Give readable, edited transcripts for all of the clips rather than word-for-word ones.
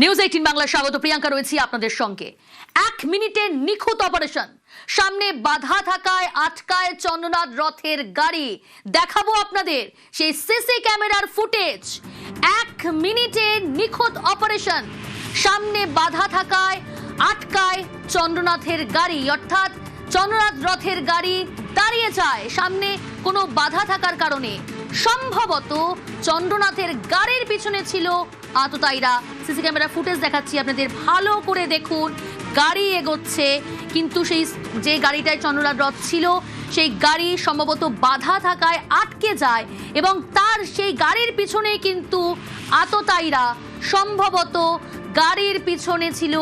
News 18 Bangla স্বাগত। প্রিয়াঙ্কা রয়েছি আপনাদের সঙ্গে। 1 মিনিটের নিখুঁত অপারেশন, সামনে বাধা থাকায় আটকায় চন্দ্রনাথ রথের গাড়ি। দেখাবো আপনাদের সেই সিসি ক্যামেরার ফুটেজ। 1 মিনিটের নিখুঁত অপারেশন, সামনে বাধা থাকায় আটকায় চন্দ্রনাথের গাড়ি, অর্থাৎ চন্দ্রনাথ রথের গাড়ি দাঁড়িয়ে যায় সামনে কোনো বাধা থাকার কারণে। সম্ভবত চন্দ্রনাথের গাড়ির পিছনে ছিল আততায়ীরা। সিসি ক্যামেরা ফুটেজ দেখাচ্ছি আপনাদের, ভালো করে দেখুন। গাড়ি এগোচ্ছে, কিন্তু সেই যে গাড়িটায় চন্দ্রনাথ রথ ছিল সেই গাড়ি সম্ভবত বাধা থাকায় আটকে যায় এবং তার সেই গাড়ির পিছনে কিন্তু আততায়ীরা, সম্ভবত গাড়ির পিছনে ছিল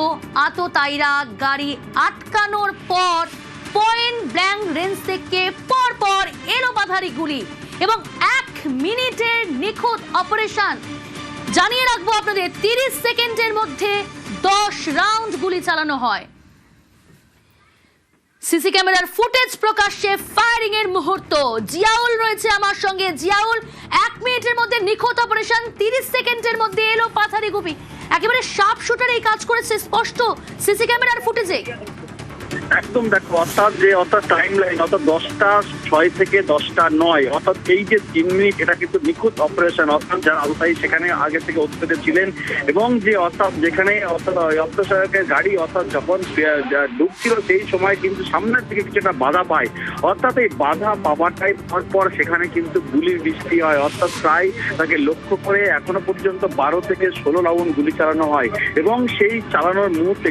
আততায়ীরা। গাড়ি আটকানোর পর পয়েন্ট ব্ল্যাঙ্ক রেঞ্জ থেকে পরপর এলোপাথারি গুলি এবং 1 মিনিটের নিখুঁত অপারেশন। জানিয়ে রাখবো আপনাদের 30 সেকেন্ডের মধ্যে 10 রাউন্ড গুলি চালানো হয়। সিসি ক্যামেরার ফুটেজ প্রকাশ্যে, ফায়ারিং এর মুহূর্ত। জিয়াউল রয়েছে আমার সঙ্গে। জিয়াউল, 1 মিনিটের মধ্যে নিখুঁত অপারেশন, 30 সেকেন্ডের মধ্যে এলো পাথারি গুলি। একেবারে শার্প শুটার এই কাজ করেছে, স্পষ্ট সিসি ক্যামেরার ফুটেজে। একদম দেখো, অর্থাৎ টাইম লাইন, অর্থাৎ 10টা 6 থেকে 10টা 9, অর্থাৎ এই যে 3 মিনিট, এটা কিন্তু নিখুঁত অপারেশন। অর্থাৎ যারা আততায়ী সেখানে আগে থেকে উপস্থিত ছিলেন এবং যে অর্থাৎ যেখানে অর্থাৎ অত্যাচারকের গাড়ি অর্থাৎ যখন ঢুকছিল সেই সময় কিন্তু সামনের থেকে কিছুটা বাধা পায়। অর্থাৎ এই বাধা পাওয়াটাই পরপর সেখানে কিন্তু গুলির বৃষ্টি হয়। অর্থাৎ প্রায় তাকে লক্ষ্য করে এখনো পর্যন্ত 12 থেকে 16 রাউন্ড গুলি চালানো হয় এবং সেই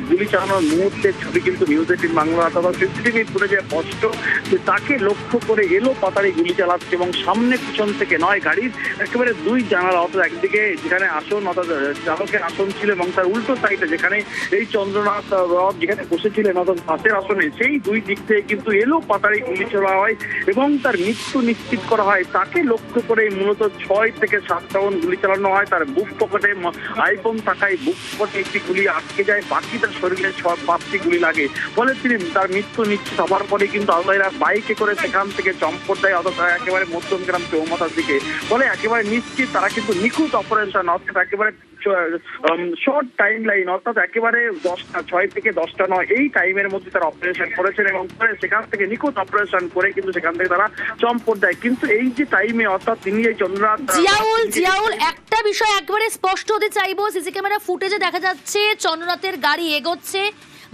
গুলি চালানোর মুহূর্তে ছবি কিন্তু নিউজ 18 বাংলা অথবা সিসিটিভি ফুটেজে স্পষ্ট যে তাকে লক্ষ্য করে এলো পাতারি গুলি চালাচ্ছে এবং সামনে পিছন থেকে নয়, গাড়ির একেবারে 2 জানালা, অর্থাৎ একদিকে যেখানে আসন অর্থাৎ চালকের আসন ছিল এবং তার উল্টো সাইডে যেখানে এই চন্দ্রনাথ রথ যেখানে বসেছিলেন অর্থাৎ পাশের আসনে, সেই 2 দিক থেকে কিন্তু এলো পাতারি গুলি চালা হয় এবং তার মৃত্যু নিশ্চিত করা হয়। তাকে লক্ষ্য করে মূলত 6 থেকে 7 রাউন্ড গুলি চালানো হয়। তার বুক পকেটে আইফোন থাকায় বুক পকেটে একটি গুলি আটকে যায়, বাকি তার শরীরে 5টি গুলি লাগে। ফলে তিনি তার মৃত্যু নিশ্চিত হওয়ার পরে কিন্তু আততায়ীরা বাইকে করে সেখান থেকে চম্পট দেয় অর্থাৎ একেবারে মধ্যমগ্রাম চৌমাথার দিকে। ফলে একেবারে নিশ্চিত তারা কিন্তু নিখুঁত অপারেশন, অর্থাৎ একেবারে শর্ট টাইম লাইন, অর্থাৎ একেবারে 10টা 6 থেকে 10টা 9 এই টাইমের মধ্যে তারা অপারেশন করেছেন এবং সেখান থেকে নিখুঁত অপারেশন করে কিন্তু সেখান থেকে তারা চম্পট দেয়। কিন্তু এই যে টাইমে অর্থাৎ তিনি এই চন্দ্রনাথ জিয়াউল একটা বিষয় একবারে স্পষ্ট হতে চাইবো। সিসি ক্যামেরা ফুটেজে দেখা যাচ্ছে চন্দ্রনাথের গাড়ি এগোচ্ছে,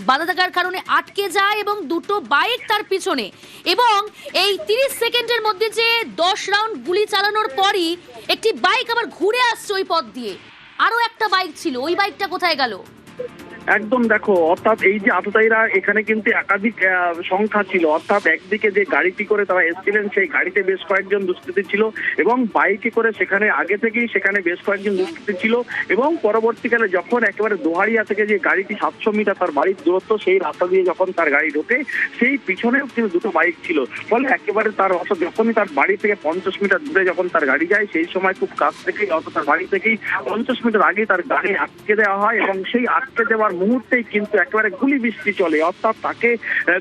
বাধা থাকার কারণে আটকে যায় এবং 2টো বাইক তার পিছনে, এবং এই 30 সেকেন্ডের মধ্যে যে 10 রাউন্ড গুলি চালানোর পরই একটি বাইক আবার ঘুরে আসছে ওই পথ দিয়ে। আরো একটা বাইক ছিল, ওই বাইকটা কোথায় গেল? একদম দেখো, অর্থাৎ এই যে আততায়ীরা এখানে কিন্তু একাধিক সংখ্যা ছিল। অর্থাৎ একদিকে যে গাড়িটি করে তারা এসেছিলেন সেই গাড়িতে বেশ কয়েকজন দুষ্কৃতী ছিল এবং বাইকে করে সেখানে আগে থেকেই সেখানে বেশ কয়েকজন দুষ্কৃতী ছিল এবং পরবর্তীকালে যখন একেবারে দোহারিয়া থেকে যে গাড়িটি 700 মিটার তার বাড়ির দূরত্ব, সেই রাস্তা দিয়ে যখন তার গাড়ি ঢোকে সেই পিছনেও কিন্তু 2টো বাইক ছিল। ফলে একেবারে তার অর্থাৎ যখনই তার বাড়ি থেকে 50 মিটার দূরে যখন তার গাড়ি যায় সেই সময় খুব কাছ থেকেই অর্থাৎ তার বাড়ি থেকেই 50 মিটার আগে তার গাড়ি আটকে দেওয়া হয় এবং সেই আটকে দেওয়ার মুহূর্তেই কিন্তু একেবারে গুলি বৃষ্টি চলে। অর্থাৎ তাকে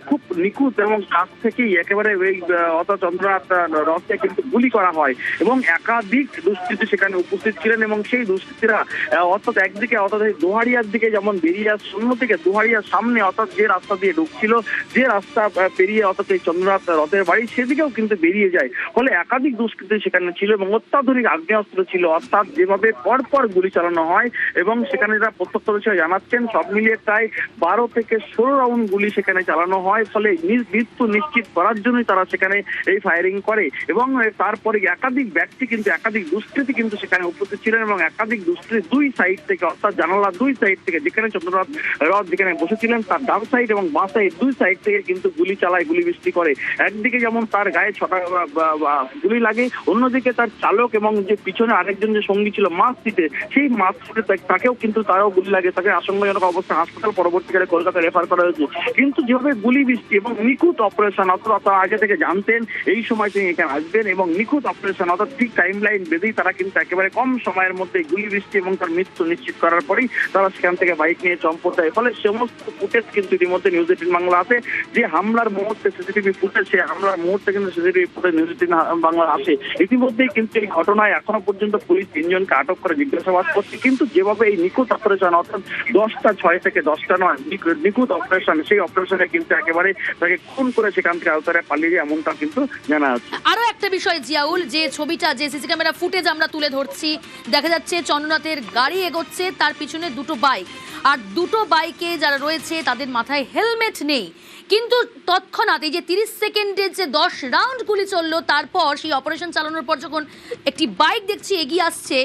খুব নিখুঁত এবং কাছ থেকেই একেবারে এই অর্থাৎ চন্দ্রনাথ রথে কিন্তু গুলি করা হয় এবং একাধিক দুষ্কৃতী সেখানে উপস্থিত ছিলেন এবং সেই দুষ্কৃতীরা অর্থাৎ একদিকে অর্থাৎ দোহারিয়ার দিকে যেমন বেরিয়ে আসছে, অন্যদিকে দোহারিয়ার সামনে অর্থাৎ যে রাস্তা দিয়ে ঢুকছিল, যে রাস্তা পেরিয়ে অর্থাৎ এই চন্দ্রনাথ রথের বাড়ি সেদিকেও কিন্তু বেরিয়ে যায়। ফলে একাধিক দুষ্কৃতী সেখানে ছিল এবং অত্যাধুনিক আগ্নেয়াস্ত্র ছিল। অর্থাৎ যেভাবে পরপর গুলি চালানো হয় এবং সেখানে যারা প্রত্যক্ষদর্শী জানাচ্ছেন সব মিলিয়ে প্রায় 12 থেকে 16 রাউন্ড গুলি সেখানে চালানো হয়। ফলে মৃত্যু নিশ্চিত করার জন্যই তারা সেখানে এই ফায়ারিং করে এবং তারপরে একাধিক ব্যক্তি কিন্তু একাধিক দুষ্কৃতী কিন্তু সেখানে উপস্থিত ছিলেন এবং একাধিক দুষ্কৃতী 2 সাইড থেকে অর্থাৎ জানালা 2 সাইড থেকে যেখানে চন্দ্রনাথ রথ যেখানে বসেছিলেন তার ডান সাইড এবং বাঁ সাইড 2 সাইড থেকে কিন্তু গুলি চালায়, গুলি বৃষ্টি করে। একদিকে যেমন তার গায়ে 6টা গুলি লাগে, অন্যদিকে তার চালক এবং যে পিছনে আরেকজন যে সঙ্গী ছিল মাঝ সিটে, সেই মাঝ সিটে তাকেও কিন্তু তারও গুলি লাগে, তাকে আশঙ্কাজনক থাকা অবস্থায় হাসপাতাল, পরবর্তীকালে কলকাতা রেফার করা হয়েছে। কিন্তু যেভাবে গুলি বৃষ্টি এবং নিখুঁত অপারেশন, অর্থাৎ তারা আগে থেকে জানতেন এই সময় তিনি এখানে আসবেন এবং নিখুঁত অপারেশন অর্থাৎ ঠিক টাইম লাইন বেঁধেই তারা কিন্তু একেবারে কম সময়ের মধ্যে গুলি বৃষ্টি এবং তার মৃত্যু নিশ্চিত করার পরেই তারা সেখান থেকে বাইক নিয়ে চম্পট দেয়। ফলে সমস্ত ফুটেজ কিন্তু ইতিমধ্যে নিউজ 18 বাংলা আছে। যে হামলার মুহূর্তে সিসিটিভি ফুটেজ, সেই হামলার মুহূর্তে কিন্তু সিসিটিভি ফুটেজ নিউজ 18 বাংলা আসে। ইতিমধ্যেই কিন্তু এই ঘটনায় এখনো পর্যন্ত পুলিশ 3 জনকে আটক করে জিজ্ঞাসাবাদ করছে। কিন্তু যেভাবে এই নিখুঁত অপারেশন অর্থাৎ 10টা 6 থেকে 10টা নয় নিখুঁত অপারেশন, সেই অপারেশনে কিন্তু একেবারে তাকে খুন করে সেখান থেকে আওতায় পালিয়ে যায় এমনটা কিন্তু জানা যাচ্ছে। আরো একটা বিষয় জিয়াউল, যে ছবিটা, যে সিসি ক্যামেরা ফুটেজ আমরা তুলে ধরছি, দেখা যাচ্ছে চন্দ্রনাথের গাড়ি এগোচ্ছে, তার পিছনে দুটো বাইক, আর দুটো বাইকে যারা রয়েছে তাদের মাথায় হেলমেট নেই। কিন্তু তৎক্ষণাৎ এই যে 30 সেকেন্ডের যে 10 রাউন্ড গুলি চললো, তারপর সেই অপারেশন চালানোর পর যখন একটি বাইক দেখছি এগিয়ে আসছে,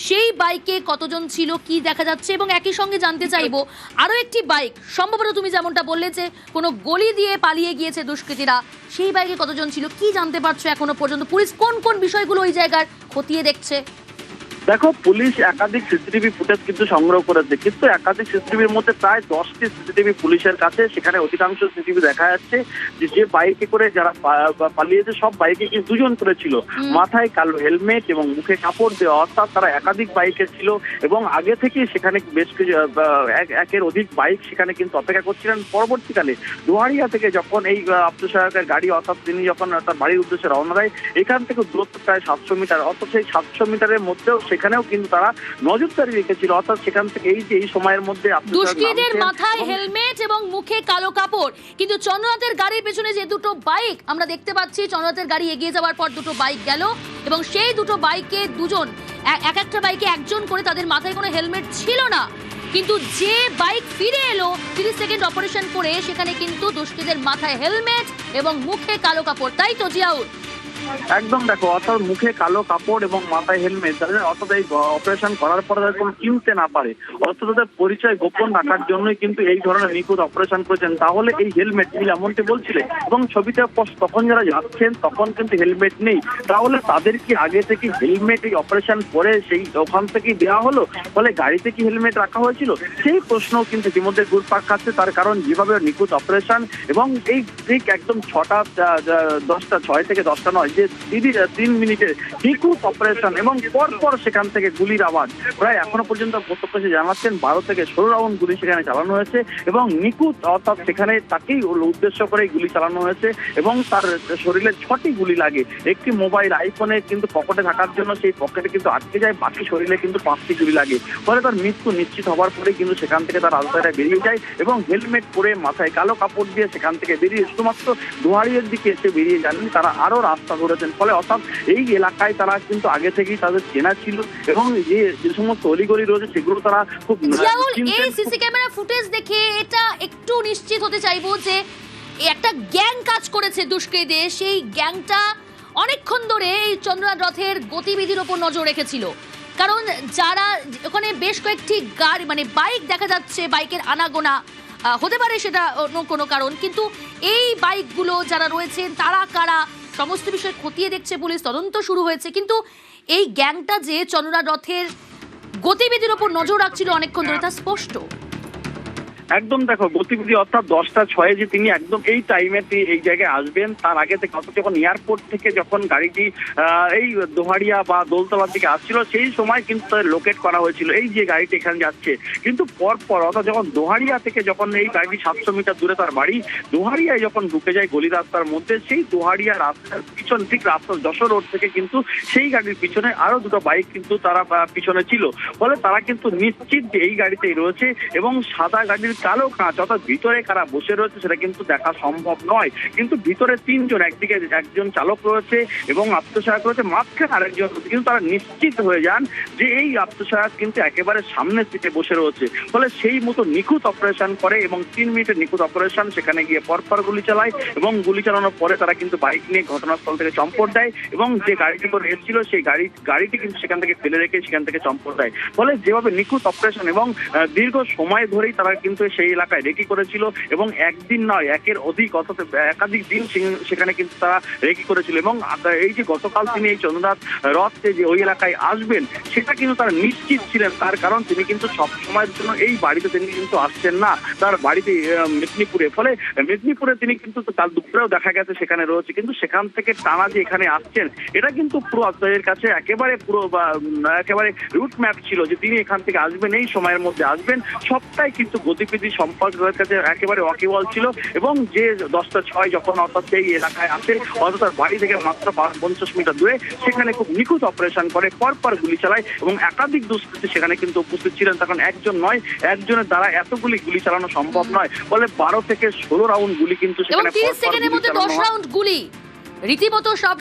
সেই বাইকে কতজন ছিল কি দেখা যাচ্ছে? এবং একই সঙ্গে জানতে চাইবো আরো একটি বাইক, সম্ভবত তুমি যেমনটা বললে যে কোনো গলি দিয়ে পালিয়ে গিয়েছে দুষ্কৃতীরা, সেই বাইকে কতজন ছিল কি জানতে পারছো এখনো পর্যন্ত? পুলিশ কোন কোন বিষয়গুলো ওই জায়গার খতিয়ে দেখছে? দেখো, পুলিশ একাধিক সিসিটিভি ফুটেজ কিন্তু সংগ্রহ করেছে, কিন্তু একাধিক সিসিটিভির মধ্যে প্রায় 10টি সিসিটিভি পুলিশের কাছে। সেখানে অধিকাংশ সিসিটিভি দেখা যাচ্ছে যে বাইকে করে যারা পালিয়েছে সব বাইকে কিন্তু 2 জন করে ছিল, মাথায় কালো হেলমেট এবং মুখে কাপড় দেওয়া, অর্থাৎ তারা একাধিক বাইকে ছিল এবং আগে থেকেই সেখানে বেশ কিছু একের অধিক বাইক সেখানে কিন্তু অপেক্ষা করছিলেন। পরবর্তীকালে দোহারিয়া থেকে যখন এই আত্মসহায়কের গাড়ি অর্থাৎ তিনি যখন তার বাড়ির উদ্দেশ্যে রওনা দেয়, এখান থেকে দূরত্ব প্রায় 700 মিটার, অর্থাৎ সেই 700 মিটারের মধ্যেও সেখানেও কিন্তু তারা নজরদারি রেখেছিল। অর্থাৎ সেখান থেকে এই যে এই সময়ের মধ্যে দুষ্কৃতীদের মাথায় হেলমেট এবং মুখে কালো কাপড়, কিন্তু চন্দ্রনাথের গাড়ির পেছনে যে দুটো বাইক আমরা দেখতে পাচ্ছি, চন্দ্রনাথের গাড়ি এগিয়ে যাওয়ার পর দুটো বাইক গেল এবং সেই দুটো বাইকে দুজন, এক একটা বাইকে একজন করে, তাদের মাথায় কোনো হেলমেট ছিল না। কিন্তু যে বাইক ফিরে এলো 30 সেকেন্ড অপারেশন করে, সেখানে কিন্তু দুষ্কৃতীদের মাথায় হেলমেট এবং মুখে কালো কাপড়, তাই তো জিয়াউল? একদম, দেখো, অর্থাৎ মুখে কালো কাপড় এবং মাথায় হেলমেট, অর্থাৎ এই অপারেশন করার পরে তাদের কোনো চিনতে না পারে, অর্থাৎ তাদের পরিচয় গোপন রাখার জন্যই কিন্তু এই ধরনের নিখুঁত অপারেশন করেছেন। তাহলে এই হেলমেট তিনি এমনটি বলছিলেন এবং ছবিতে তখন যারা যাচ্ছেন তখন কিন্তু হেলমেট নেই, তাহলে তাদের কি আগে থেকে হেলমেট এই অপারেশন করে সেই ওখান থেকেই দেওয়া হলো? ফলে গাড়িতে কি হেলমেট রাখা হয়েছিল? সেই প্রশ্ন কিন্তু ইতিমধ্যে ঘুরপাক খাচ্ছে। তার কারণ যেভাবে নিখুঁত অপারেশন এবং এই ঠিক একদম 6টা 10টা 6 থেকে 10টা নয়, যে 3 মিনিটের নিখুঁত অপারেশন এবং পরপর সেখান থেকে গুলির আওয়াজ, প্রায় এখনো পর্যন্ত প্রত্যক্ষদর্শী জানাচ্ছেন 12 থেকে 16 রাউন্ড গুলি সেখানে চালানো হয়েছে এবং নিখুঁত, অর্থাৎ সেখানে তাকেই উদ্দেশ্য করে গুলি চালানো হয়েছে এবং তার শরীরে 6টি গুলি লাগে। একটি মোবাইল আইফোনে কিন্তু পকেটে থাকার জন্য সেই পকেটে কিন্তু আটকে যায়, বাকি শরীরে কিন্তু 5টি গুলি লাগে। ফলে তার মৃত্যু নিশ্চিত হওয়ার পরে কিন্তু সেখান থেকে তার রাস্তায় বেরিয়ে যায় এবং হেলমেট পরে মাথায় কালো কাপড় দিয়ে সেখান থেকে বেরিয়ে শুধুমাত্র দোহারিয়ার দিকে এসে বেরিয়ে যাননি, তারা আরো রাস্তা ধরেছেন। ফলে অর্থাৎ এই এলাকায় তারা কিন্তু আগে থেকেই তাদের চেনা ছিল এবং যে সমস্ত অলিগলি রয়েছে সেগুলো তারা খুব এই সিসি ক্যামেরা ফুটেজ দেখে এটা একটু নিশ্চিত হতে চাইবো যে একটা গ্যাং কাজ করেছে দুষ্কৃতীদের। সেই গ্যাংটা অনেকক্ষণ ধরে এই চন্দ্রনাথ রথের গতিবিধির ওপর নজর রেখেছিল, কারণ যারা ওখানে বেশ কয়েকটি গাড়ি মানে বাইক দেখা যাচ্ছে, বাইকের আনাগোনা হতে পারে সেটা অন্য কোনো কারণ, কিন্তু এই বাইকগুলো যারা রয়েছেন তারা কারা, সমস্ত বিষয় খতিয়ে দেখছে পুলিশ, তদন্ত শুরু হয়েছে। কিন্তু এই গ্যাংটা যে চন্দ্রনাথ রথের গতিবিধির ওপর নজর রাখছিল অনেকক্ষণ ধরে, তা স্পষ্ট। একদম, দেখো, গতিবিধি অর্থাৎ 10টা 6 যে তিনি একদম এই টাইমে এই জায়গায় আসবেন, তার আগে থেকে যখন এয়ারপোর্ট থেকে যখন গাড়িটি এই দোহারিয়া বা দোলতলার দিকে আসছিল, সেই সময় কিন্তু লোকেট করা হয়েছিল এই যে গাড়িটি এখানে যাচ্ছে। কিন্তু পরপর অর্থাৎ যখন দোহারিয়া থেকে যখন এই গাড়িটি 700 মিটার দূরে তার বাড়ি, দোহারিয়ায় যখন ঢুকে যায় গলি রাস্তার মধ্যে, সেই দোহারিয়া রাস্তার পিছন ঠিক রাস্তা যশোর রোড থেকে কিন্তু সেই গাড়ির পিছনে আরো দুটো বাইক কিন্তু তারা পিছনে ছিল। ফলে তারা কিন্তু নিশ্চিত যে এই গাড়িতেই রয়েছে এবং সাদা গাড়ির কালো কাঁচ, অর্থাৎ ভিতরে কারা বসে রয়েছে সেটা কিন্তু দেখা সম্ভব নয়। কিন্তু ভিতরে 3 জন, একদিকে একজন চালক রয়েছে এবং আত্মসহায়ক রয়েছে, মাঝখানে আরেকজন রয়েছে, কিন্তু তারা নিশ্চিত হয়ে যান যে এই আত্মসহায়ক কিন্তু একেবারে সামনের সিটে বসে রয়েছে। ফলে সেই মতো নিখুঁত অপারেশন করে এবং 3 মিনিটের নিখুঁত অপারেশন, সেখানে গিয়ে পরপর গুলি চালায় এবং গুলি চালানোর পরে তারা কিন্তু বাইক নিয়ে ঘটনাস্থল থেকে চম্পট দেয় এবং যে গাড়িটি করে এসেছিল সেই গাড়িটি কিন্তু সেখান থেকে ফেলে রেখে সেখান থেকে চম্পট দেয়। ফলে যেভাবে নিখুঁত অপারেশন এবং দীর্ঘ সময় ধরেই তারা কিন্তু সেই এলাকায় রেকি করেছিল এবং একদিন নয় একের অধিক অর্থাৎ একাধিক দিন সেখানে কিন্তু তারা রেকি করেছিল এবং এই যে গতকাল তিনি এই চন্দ্রনাথ রথে যে ওই এলাকায় আসবেন সেটা কিন্তু তারা নিশ্চিত ছিলেন, তার কারণ তিনি কিন্তু সব সময়ের জন্য এই বাড়িতে তিনি কিন্তু আসছেন না, তার বাড়িতে মেদিনীপুরে, ফলে মেদিনীপুরে তিনি কিন্তু কাল দুপুরেও দেখা গেছে সেখানে রয়েছে, কিন্তু সেখান থেকে টানা যে এখানে আসছেন এটা কিন্তু পুরো আপনাদের কাছে একেবারে রুট ম্যাপ ছিল যে তিনি এখান থেকে আসবেন, এই সময়ের মধ্যে আসবেন, সবটাই কিন্তু গতিবিধি সম্পর্কের কাছে একেবারে ওয়াকিবহাল ছিল। এবং যে 10টা 6 যখন অর্থাৎ সেই এলাকায় আসে অর্থাৎ তার বাড়ি থেকে মাত্র 50 মিটার দূরে সেখানে খুব নিখুঁত অপারেশন করে, পরপর গুলি চালায় এবং একাধিক দুষ্কৃতী সেখানে কিন্তু উপস্থিত ছিলেন, তখন একজন নয় একজনের দ্বারা এতগুলি গুলি চালানো সম্ভব নয়, ফলে 12 থেকে 16 রাউন্ড গুলি কিন্তু সেখানে 30 সেকেন্ডের মধ্যে 10 রাউন্ড গুলি রীতিমতো সব